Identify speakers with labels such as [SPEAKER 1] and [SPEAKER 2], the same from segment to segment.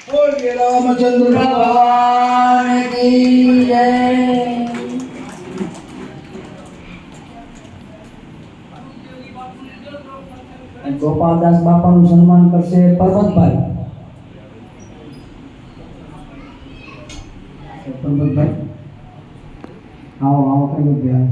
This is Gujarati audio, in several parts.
[SPEAKER 1] बोलिए रामचंद्र भगवान की जय। गोपालदास बापाનું સન્માન કરશે પરબતભાઈ। પરબતભાઈ આવો આવો પરબતભાઈ।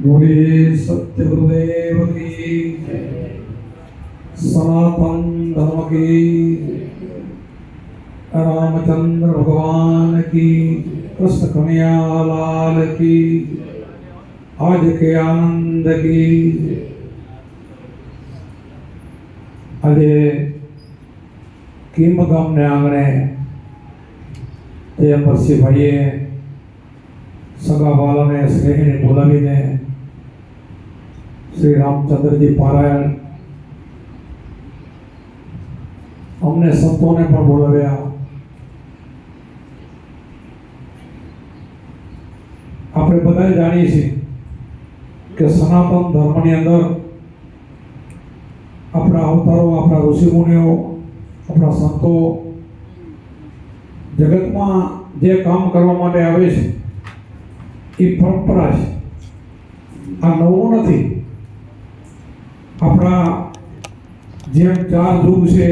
[SPEAKER 2] बोले सत्यगुरुदेव की सनातन धर्म की रामचंद्र भगवान की कृष्ण कन्हैया लाल की आज के आनंद की। આજે કીમ ગામને આંગણે તે પરસીભાઈએ સગા વાલાને સ્નેહીને બોલાવીને श्री रामचंद्र जी पारायण हमने संतों ने पण बोलाव्या। આપણે બધા જાણીએ છીએ કે સનાતન ધર્મની અંદર આપણા અવતારો, આપણા ઋષિમુનિઓ, આપણા સંતો જગતમાં જે કામ કરવા માટે આવે છે એ પરંપરા છે, આ નવું નથી। આપણા જેમ 4 યુગ છે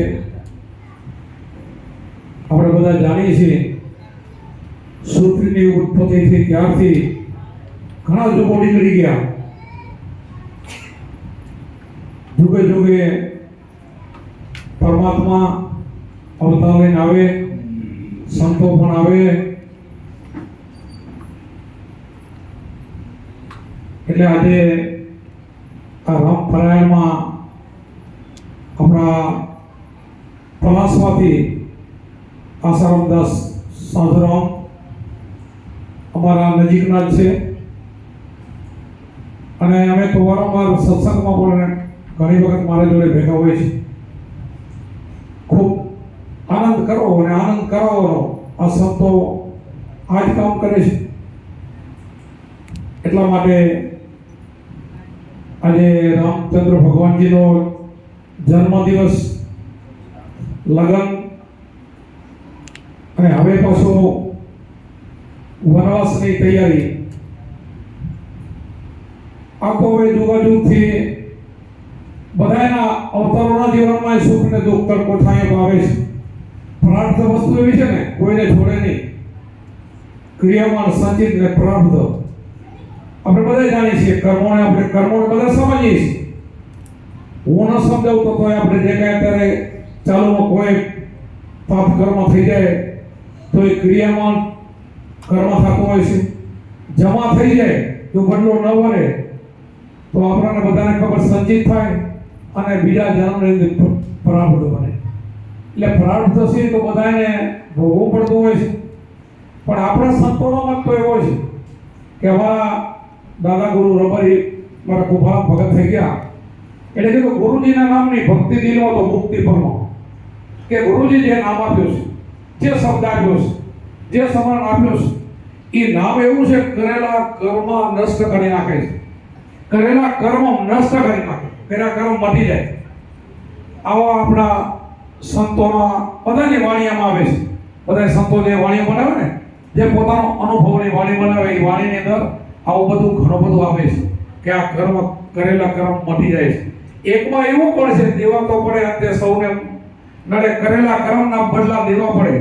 [SPEAKER 2] આપણે બધા જાણીએ છીએ। સૃષ્ટિની ઉત્પત્તિ થઈ ત્યારથી ઘણા યુગો નીકળી ગયા। યુગે યુગે પરમાત્મા અવતાર લઈને આવે, સંતો પણ આવે। એટલે આજે આ રામ પરાયણમાં આપણા પલાસમાંથી આસારામદાસ સાધુરામ અમારા નજીકના જ છે અને અમે તો વારંવાર સત્સંગમાં પણ ઘણી વખત મારા જોડે ભેગા હોય છે। ખૂબ આનંદ કરો અને આનંદ કરાવવાનો આ સંતો આ જ કામ કરે છે। એટલા માટે આજે રામચંદ્ર ભગવાનજીનો જન્મદિવસ, લગ્ન અને હવે પાછો વનવાસની તૈયારી, આખો હવે જુગાજુગથી બધાના અવતારોના જીવનમાં સુખ ને દુઃખ તડકો છાંયો આવે છે। પ્રાર્થ વસ્તુ એવી છે ને કોઈને છોડે નહીં। ક્રિયામાન સંચિત ને પ્રાર્થ આપણે બધા જાણીએ છીએ। કર્મોને આપણે કર્મોને બધા સમજીએ છીએ। હું ન સમજાવું તો આપણે જે કાંઈ અત્યારે ચાલુમાં કોઈ પાપ કર્મ થઈ જાય તો એ ક્રિયામાં કર્મ થતું હોય છે। જમા થઈ જાય તો બદલો ન વળે તો આપણને બધાને ખબર સંચિત થાય અને બીજા જન્મની પ્રાપ્ત બને। એટલે પ્રાપ્ત થશે તો બધાને ભોગવવું પડતું હોય છે। પણ આપણા સંતોનો મત તો એવો છે કે હવે દાદા ગુરુ રબારી મારા કુભાર ભગત થઈ ગયા એટલે કે ગુરુજીના નામની ભક્તિ દિલમાં તો મુક્તિ પરમો કે ગુરુજી જે નામ આપ્યું છે, જે શબ્દ આપ્યો છે, જે સમરણ આપ્યો છે એ નામ એવું છે કરેલા કર્મ નષ્ટ કરી નાખે છે। કરેલા કર્મ નષ્ટ કરી નાખે, કરેલા કર્મ મટી જાય। આવા આપણા સંતોના બધાની વાણીયામાં આવે છે। બધા સંતો જે વાણીઓ બનાવે ને, જે પોતાનો અનુભવની વાણી બનાવે એ વાણીની અંદર આવું બધું ઘણું બધું આવે છે કે આ કર્મ કરેલા કર્મ મટી જાય છે। એકમાં એવું પણ છે દેવા તો પડે અંતે સૌને નડે, કરેલા કર્મના બદલા દેવા પડે।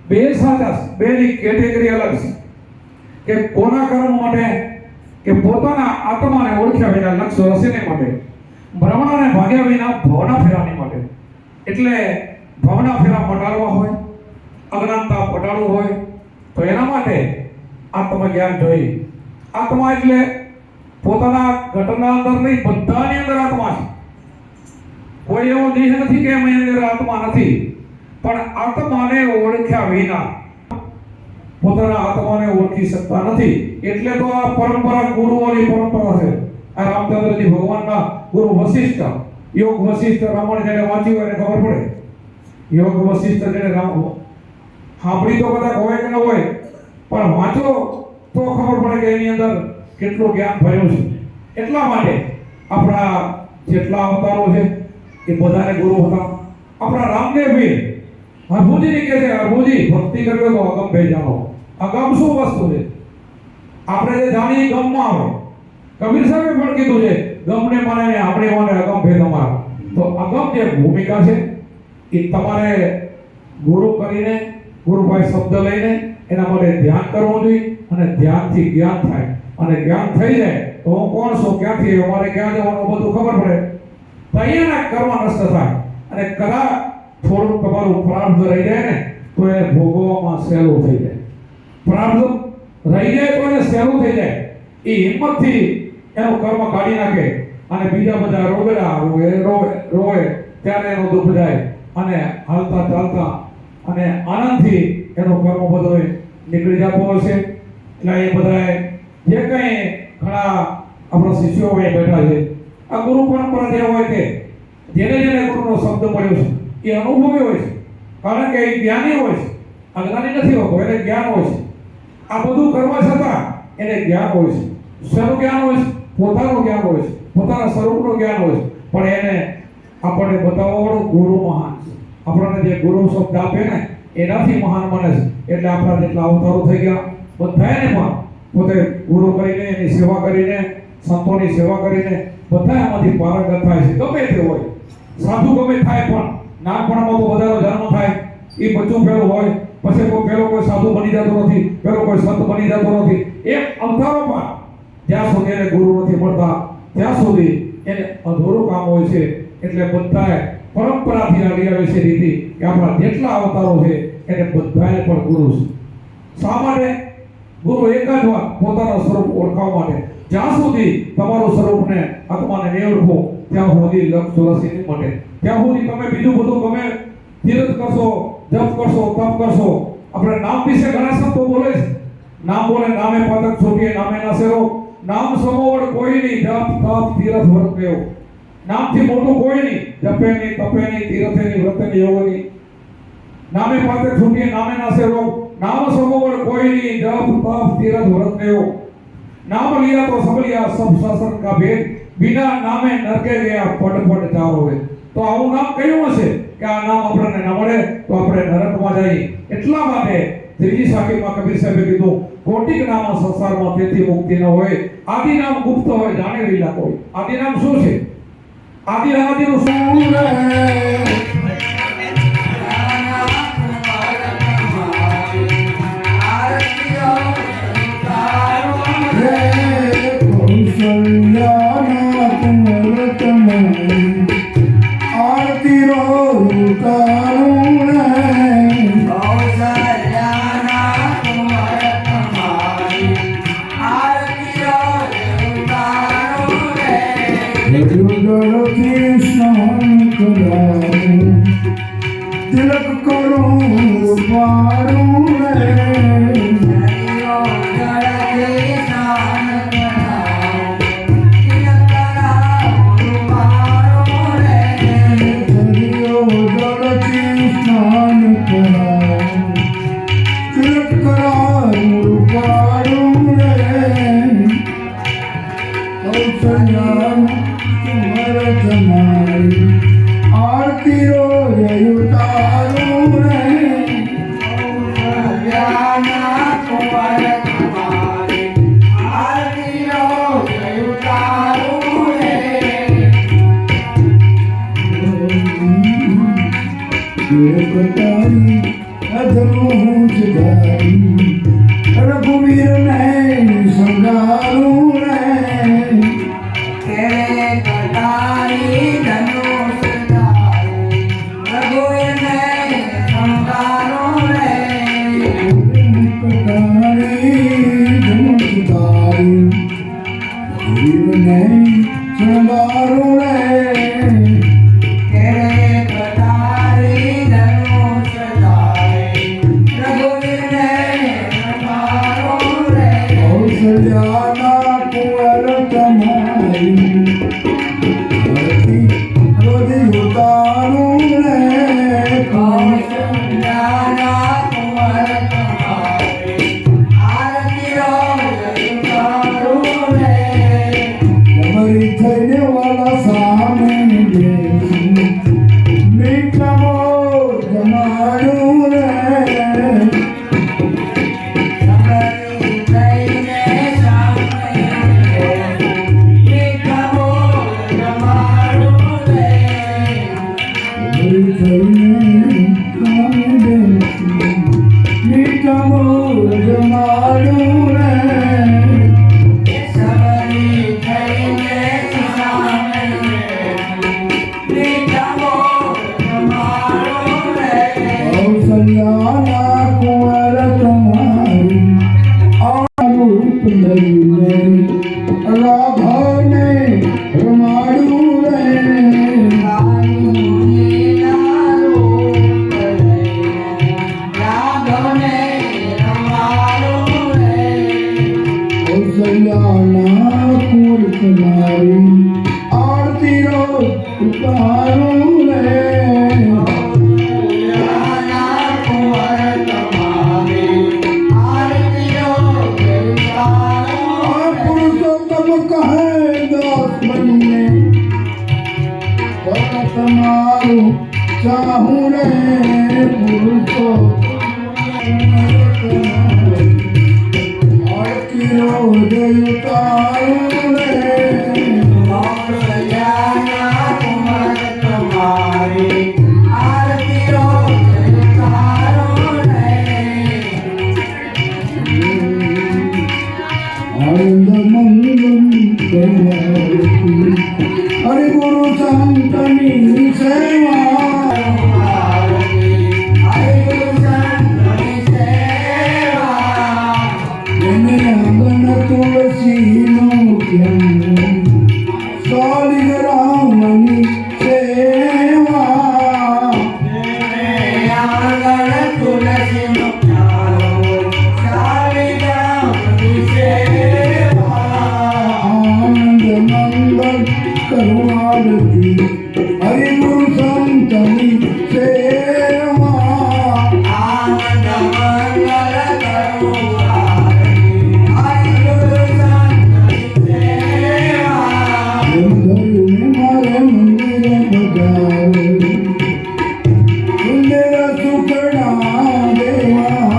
[SPEAKER 2] બે સાચા છે, બેની કેટેગરી અલગ છે કે કોના કર્મ માટે કે પોતાના આત્માને ઓળખ્યા વિના લક્ષ્ય રસીને માટે, ભ્રમણાને ભાગ્યા વિના ભવના ફેરાની માટે। એટલે ભવના ફેરા મટાડવા હોય, અજ્ઞાનતા પટાડવું હોય તો એના માટે આત્મજ્ઞાન જોઈએ। આત્મા એટલે પોતાના ઘટના અંદર નહીં, બધાની અંદર આત્મા છે. કોઈ એવો દેહ નથી કે એની અંદર આત્મા નથી, પણ આત્માને ઓળખ્યા વિના પોતાના આત્માને ઓળખી શકતા નથી. એટલે તો આ પરંપરા ગુરુઓની પરંપરા છે. આ રામચંદ્રજી ભગવાનના ગુરુ વશિષ્ઠ, યોગ વશિષ્ઠ રામાયણ જેને વાંચ્યું હોય એને ખબર પડે. યોગ વશિષ્ઠ જેને સાંભળી તો કદાચ હોય કે ન હોય, પણ વાંચો તો ખબર પડે કે એની અંદર કેટલું જ્ઞાન ભર્યું છે. એટલા માટે આપણા જેટલા અવતારો છે એ બધાને ગુરુ હતા. આપણા રામદેવ ભી હરભુજીને કહે છે, હરભુજી ભક્તિ કરવી તો અગમ ભેજાનો. અગમ શું વસ્તુ છે? આપણે જે જાણીએ ગમમાં આવે. કબીર સાહેબે પણ કીધું છે, ગમને માને ને આપણે માને અગમ ભેદ અમારા. તો અગમ જે ભૂમિકા છે એ તમારે ગુરુ કરીને, ગુરુભાઈ શબ્દ લઈને એના માટે ધ્યાન કરવું જોઈએ, અને ધ્યાનથી જ્ઞાન થાય. અને જ્ઞાન થઈ જાય તો હું કોણ છું, ક્યાંથી અમારે ક્યાં જવાનું બધું ખબર પડે. તો અહીંયાના કર્મ નષ્ટ થાય. અને કદાચ થોડુંક તમારું પ્રારબ્ધ રહી જાય ને તો એ ભોગવવામાં સહેલું થઈ જાય. પ્રારબ્ધ રહી જાય તો એને સહેલું થઈ જાય. એ હિંમતથી એનું કર્મ કાઢી નાખે, અને બીજા બધા રોગડા રોવે ત્યારે એનું દુઃખ જાય, અને હાલતા ચાલતા અને આનંદથી એનું કર્મ બધું નીકળી જતો હોય છે. એટલે એ બધાએ જે કંઈ ઘણા આપણા શિષ્યો અહીં બેઠા છે, આ ગુરુ પરંપરા જે હોય તે જેને જેને ગુરુનો શબ્દ મળ્યો છે એ અનુભવી હોય છે, કારણ કે એ જ્ઞાની હોય છે. અજ્ઞાની નથી હોતો, એને જ્ઞાન હોય છે. આ બધું કરવા છતાં એને જ્ઞાન હોય છે. શેનું જ્ઞાન હોય છે? પોતાનું જ્ઞાન હોય છે, પોતાના સ્વરૂપનું જ્ઞાન હોય છે. પણ એને આપણને બતાવવાનું ગુરુ મહાન છે. આપણને જે ગુરુ શબ્દ આપે ને એનાથી મહાન બને છે. એટલે આપણા જેટલા અવતારો થઈ ગયા બધાને પણ પોતે ગુરુ કરીને, એની સેવા કરીને, સંતોની સેવા કરીને બધા એમાંથી પારંગત થાય છે. ગમે તે હોય, સાધુ ગમે થાય, પણ નાનપણમાં તો બધાનો જન્મ થાય એ બચ્ચું પેલું હોય, પછી કોઈ સાધુ બની જતો નથી, પેલો કોઈ સંત બની જતો નથી. એક અવતારોમાં જ્યાં સુધી એને ગુરુ નથી મળતા ત્યાં સુધી એને અધૂરું કામ હોય છે. એટલે બધાએ પરંપરાથી આવી આવે છે રીતિ કે આપણા જેટલા અવતારો છે એને બધાએ પણ ગુરુ છે. શા માટે? ગુરુ એક જ વાત, પોતાનું સ્વરૂપ ઓળખાવવા માટે. જ્યાં સુધી તમારું સ્વરૂપને, આત્માને નહીં ઓળખો ત્યાં સુધી લક્ષ ચોરસી નહીં મળે. ત્યાં સુધી તમે બીજું બધું ગમે તીર્થ કરશો, જપ કરશો, તપ કરશો. આપણે નામ વિશે ઘણા શબ્દો બોલે છે. નામ બોલે, નામે પાતક છોટીએ, નામે ના સેરો. નામ સમોવડ કોઈ નહીં, જપ તપ તીર્થ વ્રત લેવો. નામથી મોટું કોઈ નહીં, જપે નહીં, તપે નહીં, તીર્થે નહીં, વ્રતે નહીં, યોગ નહીં. નામે પાતક છોટીએ, નામે ના સેરો. નામ સમોવડ કોઈ નહીં, જપ તપ તીર્થ વ્રત લેવો. नाम लिया तो सब लिया, सब शासन का भेद. बिना नामे नरके गया, पड पड जाओ रे. तो આવું નામ કયું હશે કે આ નામ આપણને ન મળે તો આપણે નરકમાં જઈએ. એટલા માટે ત્રીજી સાખીમાં કબીર સાહેબે કીધું, કોટિક નામ સંસારમાં તેથી મુક્તિ ન હોય. આદિ નામ ગુપ્ત હોય, જાણે લીલા કોઈ. આદિ નામ શું છે? આદિ અનાદિનું શું રહે?
[SPEAKER 3] तिलक करो पारू रे, आरती रो उतारू रे, आरती रो उतारू रे. रघुवीर ने संगारू रे, तेरे कटारी धनुष धारू. रघुवीर ने संगारू रे, कटारी धनुष धारू. વીરને શણગારો રે કેરે કટારી ધનુષ ધારે રઘુવીરને શણગારો રે કૌશલ્યાના કુંવર તમારી રોધી ઉતારું રે કૌશલ્યાના કુંવર તમારી આરતી ઉતારું રે તમારી થઈને વાલા સામે બેસું મીઠામો જમાડું રે તમારી થઈને સામે બેસું મીઠામો જમાડું રે તમારી થઈને સામે બેસું મીઠામો જમાડું રે સવારી થઈને સામે મીઠામો જમાડું રે કૌશલ્યાના કુંવર તમારી આરૂપ લઈને રાઘવને રમાડું રે કૌશલ્યાના કુંવર તમારી આરતી ઉતારું રે પુરુષોત્તમ કહે દાસ બનીને તમારું ચાહું રે પુરુષોત્તમ આરતી ઉતારું રે કૌશલ્યાના કુંવર તમારી આરતી ઉતારું રે આનંદ મંગલમ કરુણાવતી હરિ ગુરુ સંતની સેવા હરિ ગુરુ સંતની સેવા એને આંગણ તુલસીનું ધ્યાન સાલિગ રામની સેવા એને આંગણ તુલસીનું ધ્યાન સાલિગ રામની સેવા આનંદ મંગલ કરુણાવતી હરિ ગુરુ સંતની સેવા આનંદ મંગલ કરુણાવતી હરિ ગુરુ સંતની સેવા મારે મંદિરે બજાવે સુંદર સુખડા દેવા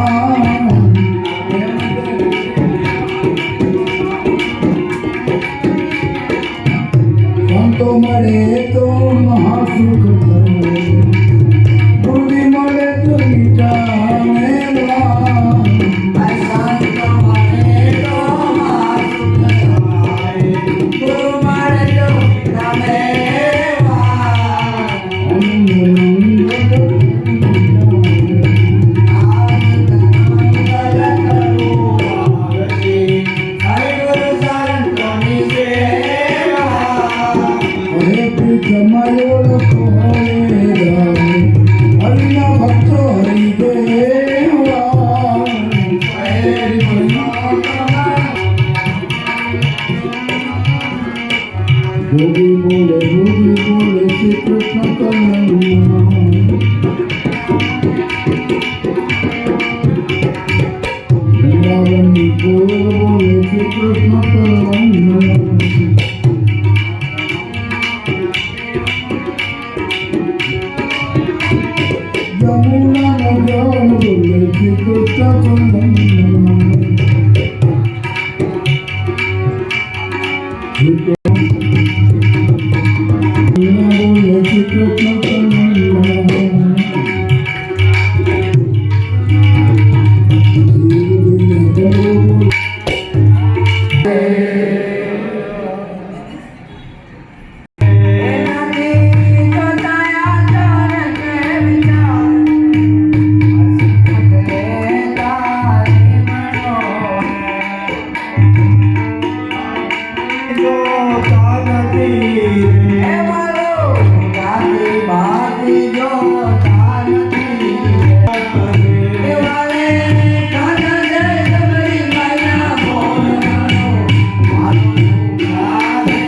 [SPEAKER 3] સંતો મળે તો મહાસુખ થયો બુદ્ધિ મળે તો મીઠા મેવા સંતો મળે તો મહાસુખ થવાય ગુરુ મળે તો મીઠા મેવા આનંદ મંગલ કરુણાવતી હરિ ગુરુ સંતની સેવા હરે પ્રીતમયોડ કોરે રામ હરિના ભક્તો હરિદેવા હરે જોગી બોલે શ્રી કૃષ્ણ કનૈયા વૃંદાવનની કોયલ બોલે શ્રી કૃષ્ણ કનૈયા યમુના નગર બોલે શ્રી કૃષ્ણ કનૈયા બોલે શ્રી કૃષ્ણ નથી
[SPEAKER 1] એ મારો જાતિ ભાતી જોતા નથી એ વાલે કાના જય તમારી માયા બોલવાનો મારો જાતે